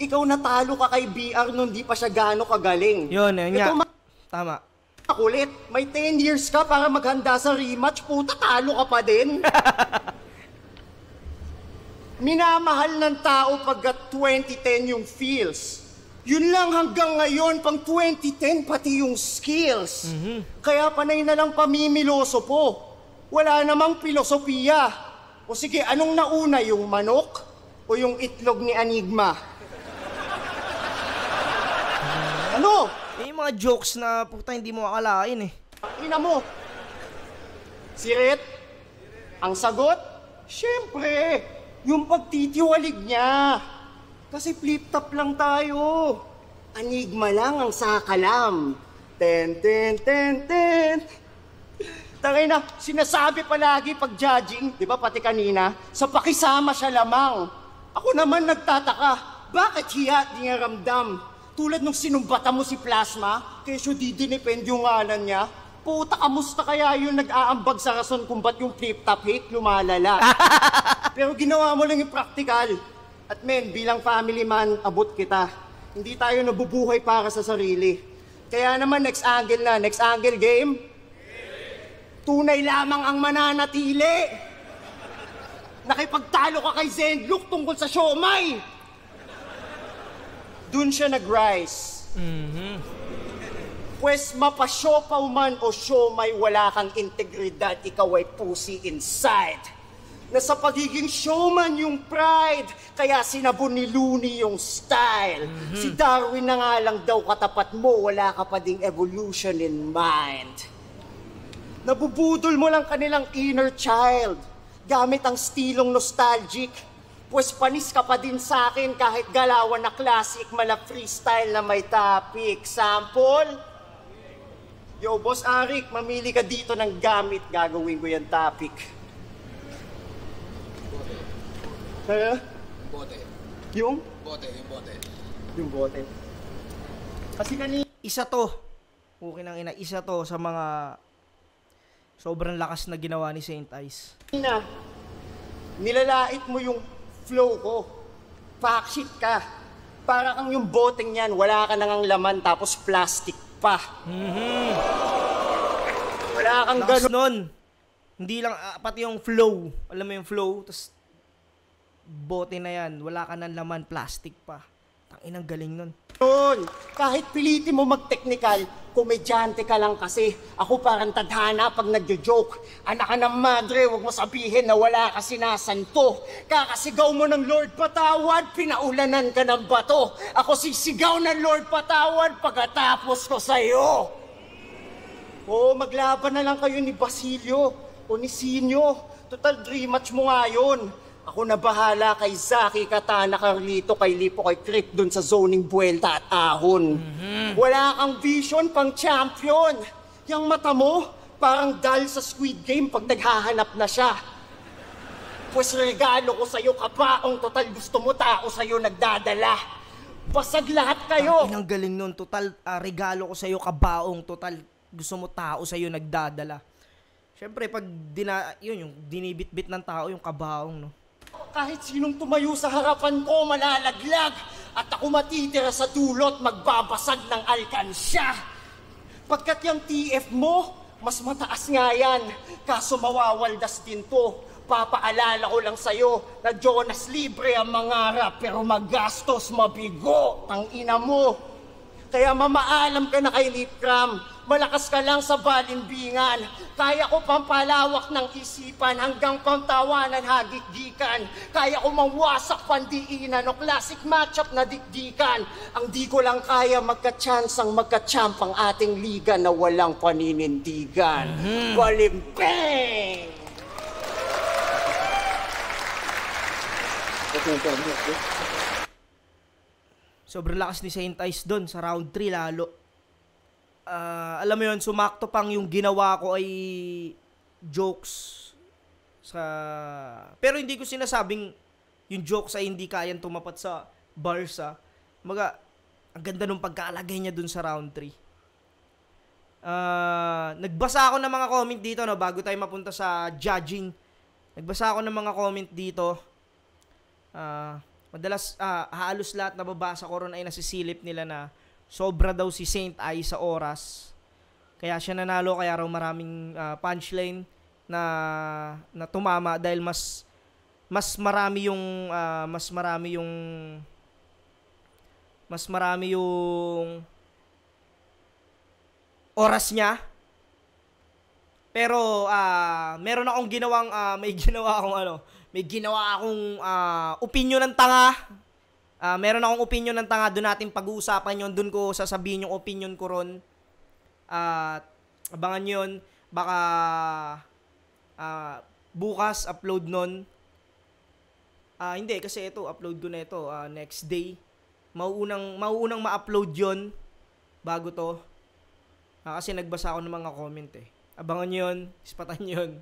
Ikaw natalo ka kay BR nung di pa siya gaano kagaling. Yun nga. Tama. Kulit, may 10 years ka para maghanda sa rematch. Puta, talo ka pa din. Minamahal ng tao pagkat 2010 yung feels. Yun lang hanggang ngayon, pang 2010, pati yung skills. Kaya panay na lang pamimiloso po. Wala namang filosofiya. O sige, anong nauna, yung manok o yung itlog ni Enigma? Ano? Yung mga jokes na puta hindi mo akalain eh. Ina mo. Sirit? Ang sagot? Siyempre, yung pagtitiwalig niya. Kasi flip-top lang tayo. Enigma lang ang sakalam. Ten, ten, ten, ten. Tangay na, sinasabi palagi pag judging, di ba pati kanina, sa pakisama siya lamang. Ako naman nagtataka, bakit hiya di niya ramdam? Tulad nung sinumbata mo si Plasma, kesyo didinipend yung ngalan niya. Puta, kamusta kaya yung nag-aambag sa rason kung ba't yung flip-top hate lumalala? Pero ginawa mo lang yung practical. At men, bilang family man, abot kita. Hindi tayo nabubuhay para sa sarili. Kaya naman, next angle game. Tunay lamang ang mananatili. Nakipagtalo ka kay Zenlook tungkol sa siomay. Doon siya nag-rise. Pwes mapasiopaw man o siomay, wala kang integridad, ikaw ay pussy inside. Na sa pagiging showman yung pride, kaya sinabon ni Looney yung style. Si Darwin na nga lang daw katapat mo, wala ka pa ding evolution in mind. Nabubudol mo lang kanilang inner child gamit ang stilong nostalgic. Pues panis ka pa din sa akin kahit galawan na classic, mala freestyle na may topic. Sample? Yo, Boss Arik, mamili ka dito ng gamit. Gagawin ko yung topic. Ha? Bote. Yung? Bote. Yung bote. Kasi kanina... Isa to. Okay nang ina. Isa to sa mga sobrang lakas na ginawa ni Saint Ice. Nilalait mo yung flow ko. Backshit ka. Para kang yung boteng yan, wala ka nang laman tapos plastic pa. Wala kang Lakas gano'n. nun. Hindi lang, pati yung flow. Alam mo yung flow, tapos bote na yan. Wala ka nang laman, plastic pa. Tanginang galing nun. Kahit pilitin mo mag-technical, komedyante ka lang kasi. Ako parang tadhana pag nagjo-joke. Anak ka ng madre, huwag mo sabihin na wala ka sinasanto. Kakasigaw mo ng Lord patawad, pinaulanan ka ng bato. Ako sisigaw ng Lord patawad pagkatapos ko sa'yo. Oo, maglaban na lang kayo ni Basilio o ni Sinyo. Total dream match mo nga yun. Ako na bahala kay Zaki, Katana, Carlito, kay Lipo, kay Trip dun sa zoning buwelta at ahon. Wala kang vision pang champion. Yang mata mo, parang dal sa Squid Game pag naghahanap na siya. Pues regalo ko sa'yo, kabaong, total gusto mo tao sa'yo nagdadala. Basag lahat kayo. Tanginang galing nun. Total, regalo ko sa'yo, kabaong. Total gusto mo tao sa'yo nagdadala. Siyempre, pag yung dinibit-bit ng tao, yung kabaong, no? Kahit sinong tumayo sa harapan ko, malalaglag. At ako matitira sa dulot, magbabasag ng alkansya. Pagkat yung TF mo, mas mataas nga yan. Kaso mawawaldas din to. Papaalala ko lang sa'yo na Jonas libre ang mangarap, pero magastos, mabigo, ang ina mo. Kaya mamaalam ka na kay Lipcram. Malakas ka lang sa balimbingan. Kaya ko pampalawak ng isipan hanggang pantawanan hagik-gikan. Kaya ko mangwasak pandiinan o classic matchup na dikdikan. Ang di ko lang kaya magka-chance ang magka-champ ang ating liga na walang paninindigan. Balimbing! Sobrang lakas ni Saint Ice doon sa round 3 lalo. Alam mo yun, sumakto pang yung ginawa ko ay jokes pero hindi ko sinasabing yung jokes ay hindi kayang tumapat sa bars. Ang ganda nung pagkaalagay niya dun sa round 3. Nagbasa ako ng mga comment dito, no, bago tayo mapunta sa judging. Nagbasa ako ng mga comment dito. Madalas halos lahat na babasa ko ron ay nasisilip nila na sobra daw si Saint Ice sa oras. Kaya siya nanalo, kaya raw maraming punchline na tumama dahil mas marami yung oras niya. Pero meron akong ginawang may ginawa akong opinion ng tanga. Meron akong opinion ng tanga, doon natin pag-uusapan yon, doon ko sasabihin yung opinion ko ron. Abangan yon, baka bukas upload nun. Hindi, kasi ito, upload ko na ito next day. Mauunang ma-upload yon bago to. Kasi nagbasa ako ng mga comment eh. Abangan yon, ispatan yon.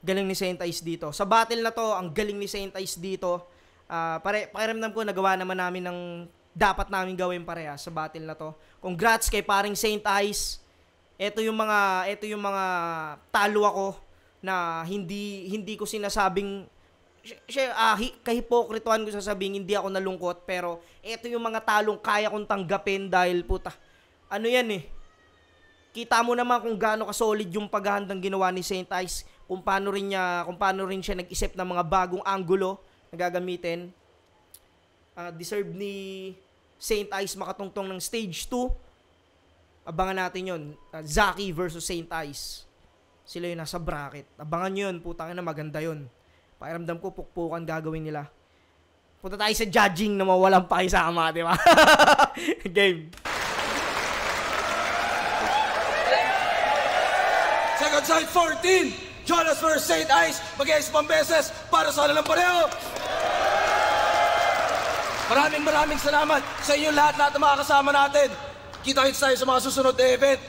Galing ni Saint Ice dito. Sa battle na to, ang galing ni Saint Ice dito. Pakiramdam ko, nagawa naman namin ng dapat namin gawin pareha sa battle na to. Congrats kay paring Saint Ice. Ito yung mga talo ako na hindi ko sinasabing kahipokrituhan ko sasabihin hindi ako nalungkot, pero ito yung mga talong kaya kong tanggapin dahil puta. Ano yan eh. Kita mo naman kung gaano ka-solid yung paghahandang ginawa ni Saint Ice, kung paano rin siya nag-isip ng mga bagong anggulo na gagamitin. Deserve ni Saint Ice makatungtong ng stage 2. Abangan natin yun. Zaki versus Saint Ice. Sila yung nasa bracket. Abangan yun. Putang ina, maganda yun. Pakiramdam ko, pukpukan gagawin nila. Punta tayo sa judging na mawalang pakisama, di ba? Game. Second side 14. Jonas versus Saint Ice. Mag-iis pang beses para sa alalang pareho. Maraming salamat sa inyo lahat ng mga kasama natin. Kita-kits tayo sa mga susunod na event.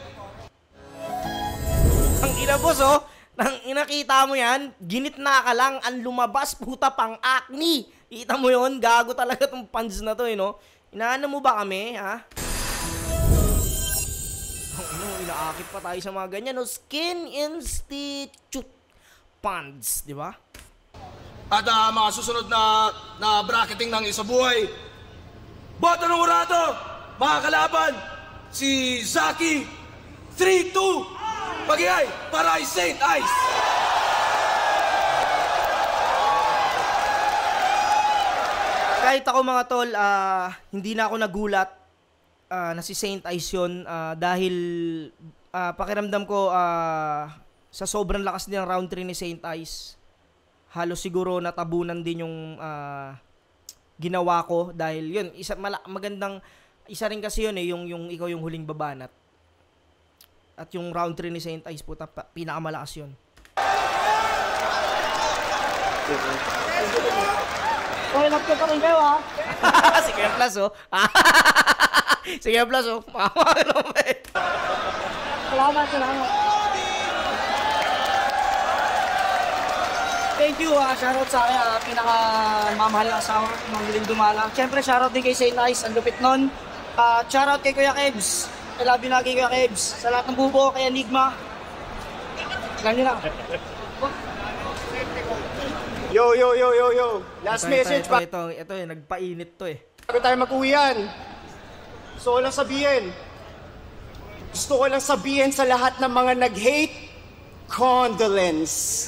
Ang ina boss, oh. Nang inakita mo yan, ginitna ka lang, ang lumabas, puta, pang acne. Kita mo yun, gago talaga tong pants na to, eh, no? Inaano mo ba kami, ha? Inaakit pa tayo sa mga ganyan, no? Skin Institute pants, di ba? At mga susunod na bracketing ng isabuhay. Boto ng Urado, mga kalaban, si Zaki 3-2. Pag-iay para kay Saint Ice. Kahit ako mga tol, hindi na ako nagulat na si Saint Ice yun dahil pakiramdam ko sa sobrang lakas din ng round 3 ni Saint Ice, halos siguro natabunan din yung ginawa ko dahil yun, magandang isa rin kasi yun eh, yung ikaw yung huling babanat. At yung round 3 ni Saint Ice, puta, pinakamalakas yun. Okay, nagpito rin kayo, ha? Sige, plus, oh. Sige, plus, oh. Salamat. Thank you, shoutout sa akin, pinaka-mamahal na asawa, mga dumala. Siyempre, shoutout din kay Saint Ice, ang lupit nun. Shoutout kay Kuya Kebs. I love you lagi, Kuya Kebs. Sa lahat ng bubo, kay Enigma. Alam nyo na. Yo. Last message pa. Ito, nagpainit to eh. Bago tayo mag-uwian, gusto ko lang sabihin. Gusto ko lang sabihin sa lahat ng mga nag-hate, condolence.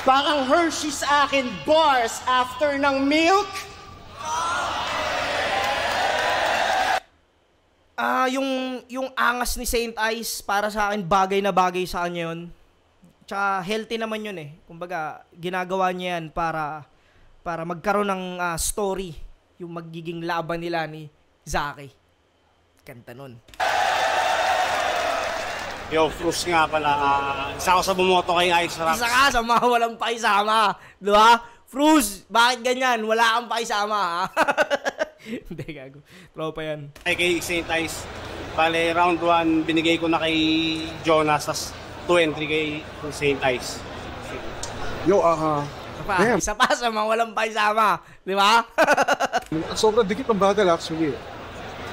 Parang Hershey's akin bars after ng milk. Yung angas ni Saint Ice, para sa akin, bagay na bagay sa kanya yun. Tsaka healthy naman yun eh. Kumbaga, ginagawa niya yan para magkaroon ng story. Yung magiging laban nila ni Zaki. Kanta nun. Yo, Frus nga pala. Isa ako sa bumoto kay Ice Rocks. Isa ka sa mga walang paisama. Diba? Frus, bakit ganyan? Wala kang paisama, ha? Hindi, gago. Tropa yan. Kay Saint Ice, bale, round 1, binigay ko na kay Jonas, tas 2 entry kay Saint Ice. Yo, Isa pa sa mga walang paisama. Di ba? Sobrang dikit ang battle actually.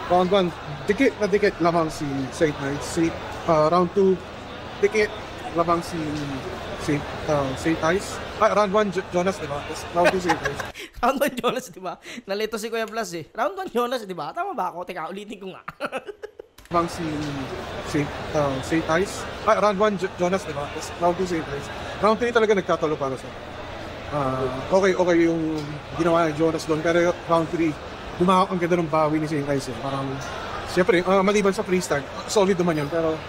Round 1, dikit na dikit lamang si Saint Ice. Round 2, dikit lamang si Saint Ice. Round 1, Jonas, diba? Round 2, Saint Ice. Round 1, Jonas, diba? Nalito si Kuya Plus eh. Round 1, Jonas, diba? Tama ba ako? Teka, ulitin ko nga. Lamang si Saint Ice. Round 1, Jonas, diba? Round 2, Saint Ice. Round 3 talaga nagtatalo para sa okay yung ginawa ni Jonas doon. Pero round 3, ang ganda ng bawi ni Saint Ice. Parang, siyempre, maliban sa freestyle, solid naman yun. Pero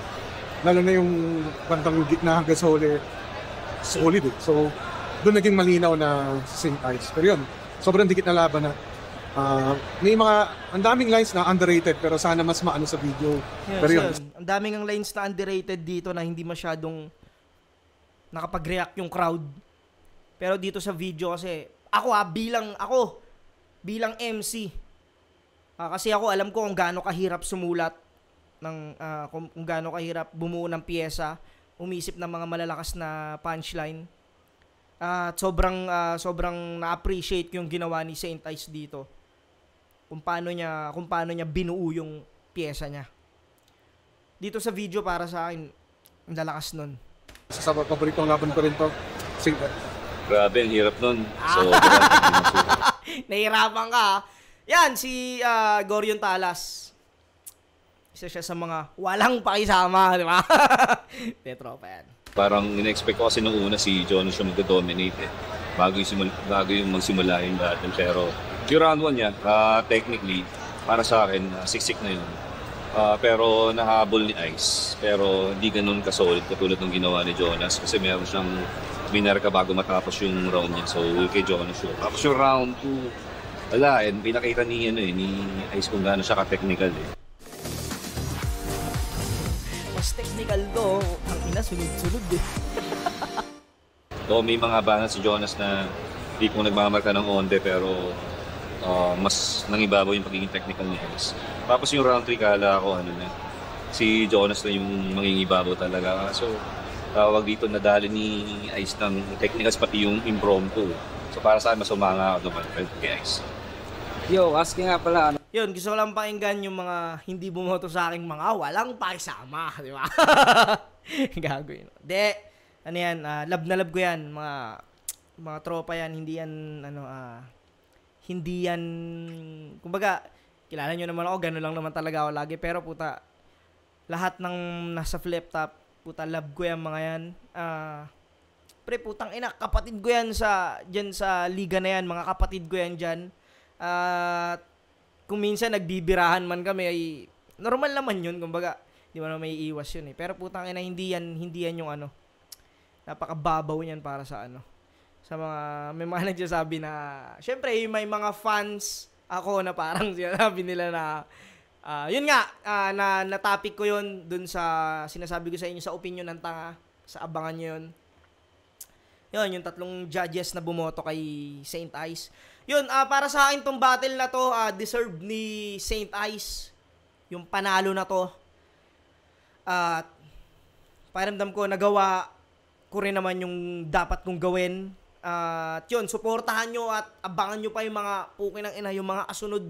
Lalo na yung bantang gitna hanggang sa huli, solid eh. So, doon naging malinaw na St. Ives. Pero yun, sobrang dikit na laban na. May ang daming lines na underrated pero sana mas maano sa video. Yes, pero yun. Ang daming ang lines na underrated dito na hindi masyadong nakapag-react yung crowd. Pero dito sa video kasi, bilang MC, kasi ako alam ko kung gaano kahirap sumulat kung gaano kahirap bumuo ng piyesa, umisip ng mga malalakas na punchline. At sobrang na-appreciate yung ginawa ni St. Ives dito. Kung paano niya binuo yung piyesa niya. Dito sa video para sa akin, ang lalakas nun. Sa paboritong laban ko rin to, St. Ives. Grabe, ang hirap nun. So, nahirapan ka. Yan, si Gorion Talas. Isa siya sa mga walang pakisama, di ba? Tropa yan. Parang in-expect ko kasi nung una si Jonas yung mag-dominate eh. Bago yung magsimula yung battle. Pero yung round 1 niya, technically, para sa akin, siksik na yun. Pero nahabol ni Ice. Pero hindi ganun ka-solid katulad ng ginawa ni Jonas. Kasi meron siyang winner ka bago matapos yung round niya. So, kay Jonas yun. Tapos yung round 2, wala, pinakita ni Ice kung gaano siya ka-technical eh. Mas technical to, ang ina sunod-sunod eh. So, may mga bana si Jonas na di kung nagmamarka ng onde pero mas nangibabaw yung pagiging technical ni Ice. Tapos yung round 3 kala ko si Jonas na yung mangingibabaw talaga. So, tawag dito nadali ni Ice ng technicals pati yung impromptu. So para sa akin mas umanga ako naman kay Ice. Yo, asking nga pala Yun, gusto ko lang pakinggan yung mga hindi bumoto sa aking mga walang pakisama, di ba? Gago yun. Love na love ko yan, mga tropa yan, hindi yan, kumbaga, kilala nyo naman ako, gano'n lang naman talaga ako lagi, pero puta, lahat ng nasa flip top, puta, love ko yan mga yan. Pre, putang ina, kapatid ko yan dyan sa liga na yan, mga kapatid ko yan dyan. Kung minsan nagbibirahan man kami ay normal naman yun, kumbaga di mo na may iwas yun eh. Pero putang ina, hindi yan yung napakababaw niyan para sa sa may mga nagsasabi na syempre may mga fans ako na parang sinasabi nila na yun nga na topic ko yun dun sa sinasabi ko sa inyo sa opinion ng tanga, sa abangan nyo yun yung 3 judges na bumoto kay St. Ives. Yun, para sa akin tong battle na to, deserve ni St. Ives yung panalo na to. At pakiramdam ko, nagawa ko rin naman yung dapat kong gawin. At yun, suportahan nyo at abangan nyo pa yung mga pukin ng ina, yung mga kasunod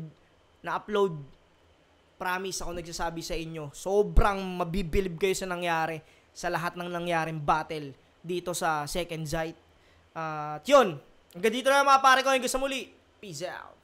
na upload. Promise ako nagsasabi sa inyo, sobrang mabibilib kayo sa nangyari, sa lahat ng nangyaring battle dito sa Second Sight. At yun, hanggang dito na mga pare ko, hanggang sa muli. Peace out.